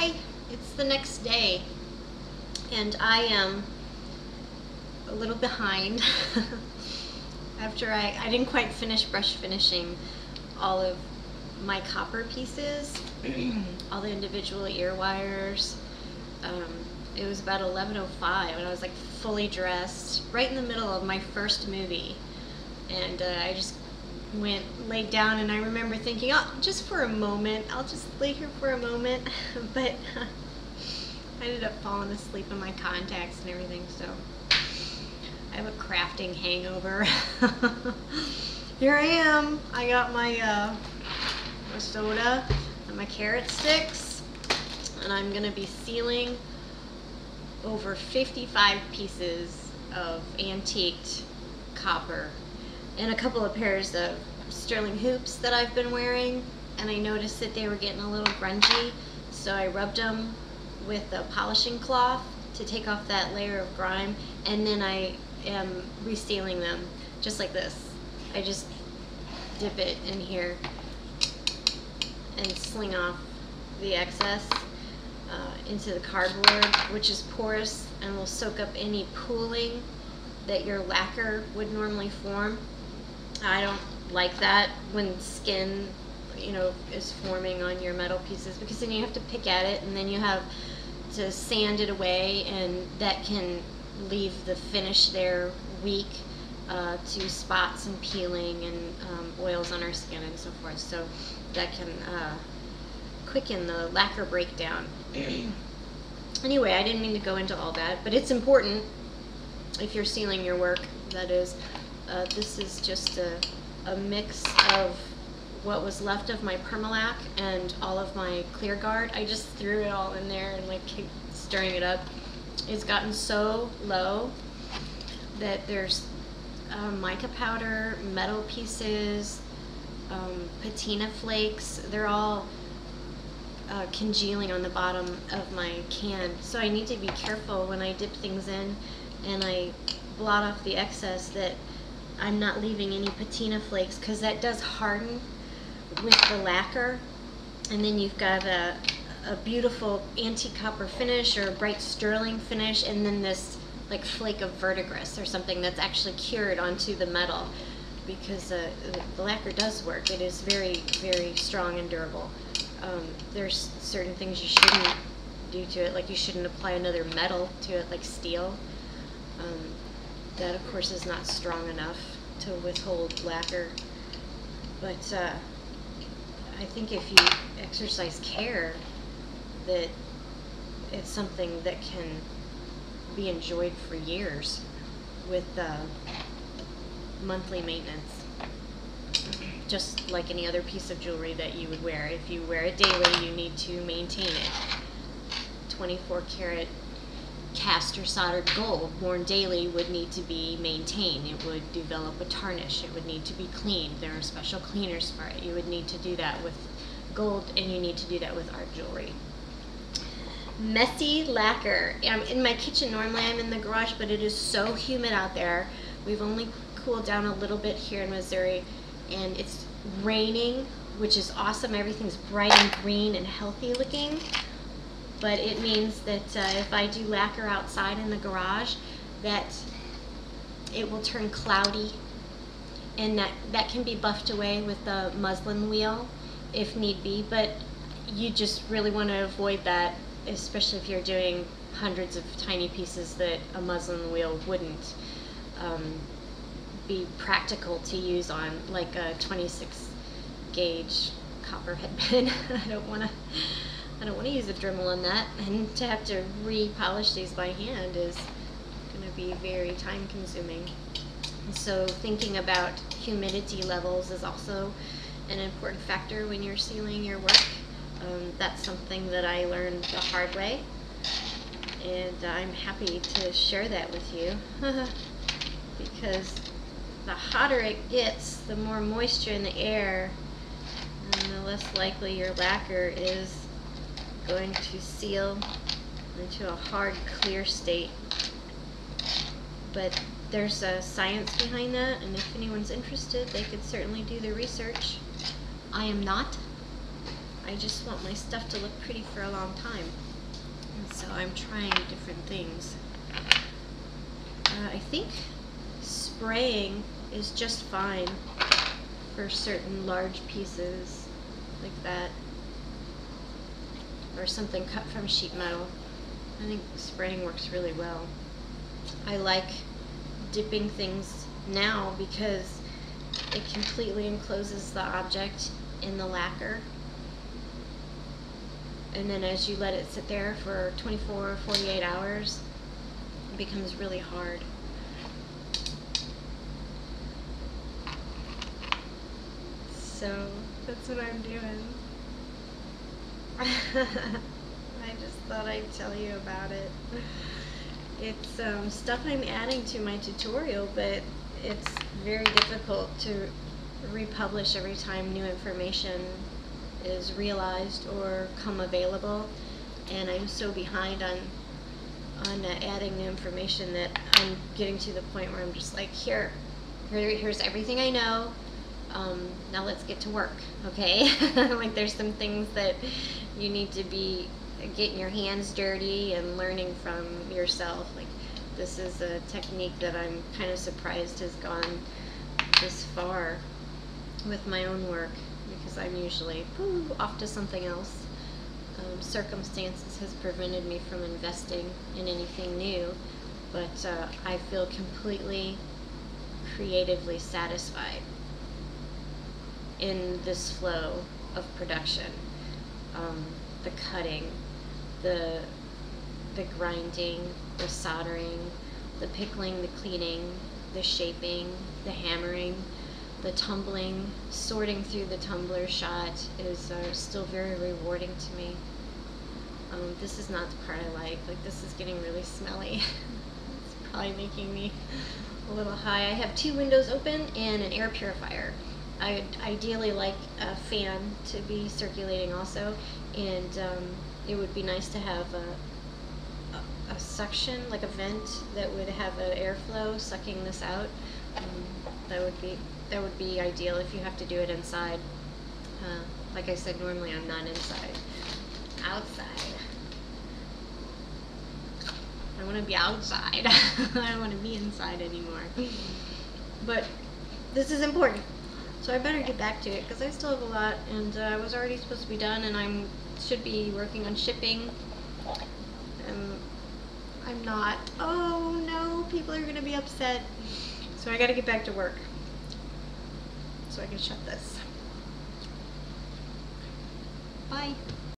Hi, it's the next day and I am a little behind after I didn't quite finish brush finishing all of my copper pieces, all the individual ear wires. It was about 11:05 and I was like fully dressed right in the middle of my first movie, and I just laid down, and I remember thinking, oh, just for a moment, I'll just lay here for a moment, but I ended up falling asleep in my contacts and everything, so I have a crafting hangover. Here I am. I got my soda and my carrot sticks, and I'm gonna be sealing over 55 pieces of antiqued copper and a couple of pairs of sterling hoops that I've been wearing, and I noticed that they were getting a little grungy, so I rubbed them with a polishing cloth to take off that layer of grime, and then I am resealing them just like this. I just dip it in here and sling off the excess into the cardboard, which is porous and will soak up any pooling that your lacquer would normally form. I don't like that when skin, is forming on your metal pieces, because then you have to pick at it and then you have to sand it away, and that can leave the finish there weak to spots and peeling and oils on our skin and so forth. So that can quicken the lacquer breakdown. Anyway, I didn't mean to go into all that, but it's important if you're sealing your work. That is, this is just a mix of what was left of my permalac and all of my clear guard. I just threw it all in there and keep stirring it up. It's gotten so low that there's mica powder, metal pieces, patina flakes. They're all congealing on the bottom of my can, so I need to be careful when I dip things in and I blot off the excess that I'm not leaving any patina flakes, because that does harden with the lacquer, and then you've got a beautiful antique copper finish or a bright sterling finish, and then this flake of verdigris or something that's actually cured onto the metal, because the lacquer does work. It is very, very strong and durable. There's certain things you shouldn't do to it, like you shouldn't apply another metal to it, like steel. That of course is not strong enough to withhold lacquer, but I think if you exercise care, that it's something that can be enjoyed for years with monthly maintenance, just like any other piece of jewelry that you would wear. If you wear it daily, you need to maintain it. 24 karat cast or soldered gold worn daily would need to be maintained. It would develop a tarnish. It would need to be cleaned. There are special cleaners for it. You would need to do that with gold, and you need to do that with art jewelry. Messy lacquer. In my kitchen, normally I'm in the garage, but it is so humid out there. We've only cooled down a little bit here in Missouri, and it's raining, which is awesome. Everything's bright and green and healthy looking. But it means that if I do lacquer outside in the garage, that it will turn cloudy, and that can be buffed away with the muslin wheel if need be, but you just really want to avoid that, especially if you're doing hundreds of tiny pieces that a muslin wheel wouldn't be practical to use on, like a 26 gauge copper headband. I don't want to use a Dremel on that, and to have to re-polish these by hand is going to be very time consuming. So thinking about humidity levels is also an important factor when you're sealing your work. That's something that I learned the hard way, and I'm happy to share that with you because the hotter it gets, the more moisture in the air, and the less likely your lacquer is going to seal into a hard, clear state. But there's a science behind that, and if anyone's interested, they could certainly do the research. I am not. I I just want my stuff to look pretty for a long time. And so I'm trying different things. I think spraying is just fine for certain large pieces like that, or something cut from sheet metal. I think spraying works really well. I like dipping things now because it completely encloses the object in the lacquer, and then as you let it sit there for 24 or 48 hours, it becomes really hard. So that's what I'm doing. I just thought I'd tell you about it. It's stuff I'm adding to my tutorial, but it's very difficult to republish every time new information is realized or come available, and I'm so behind on adding new information that I'm getting to the point where I'm just like, here's everything I know. Now let's get to work, okay? Like, there's some things that you need to be getting your hands dirty and learning from yourself. Like, this is a technique that I'm kind of surprised has gone this far with my own work, because I'm usually off to something else. Circumstances has prevented me from investing in anything new, but I feel completely creatively satisfied in this flow of production. The cutting, the grinding, the soldering, the pickling, the cleaning, the shaping, the hammering, the tumbling, sorting through the tumbler shot is still very rewarding to me. This is not the part I like. Like, this is getting really smelly. It's probably making me a little high. I have 2 windows open and an air purifier. I'd ideally like a fan to be circulating also, and it would be nice to have a suction, like a vent that would have an airflow sucking this out. That would be ideal if you have to do it inside. Like I said, normally I'm not inside. Outside. I want to be outside. I don't want to be inside anymore. But this is important, so I better get back to it because I still have a lot, and I was already supposed to be done, and I should be working on shipping, and I'm not. Oh no, people are going to be upset. So I got to get back to work so I can shut this. Bye.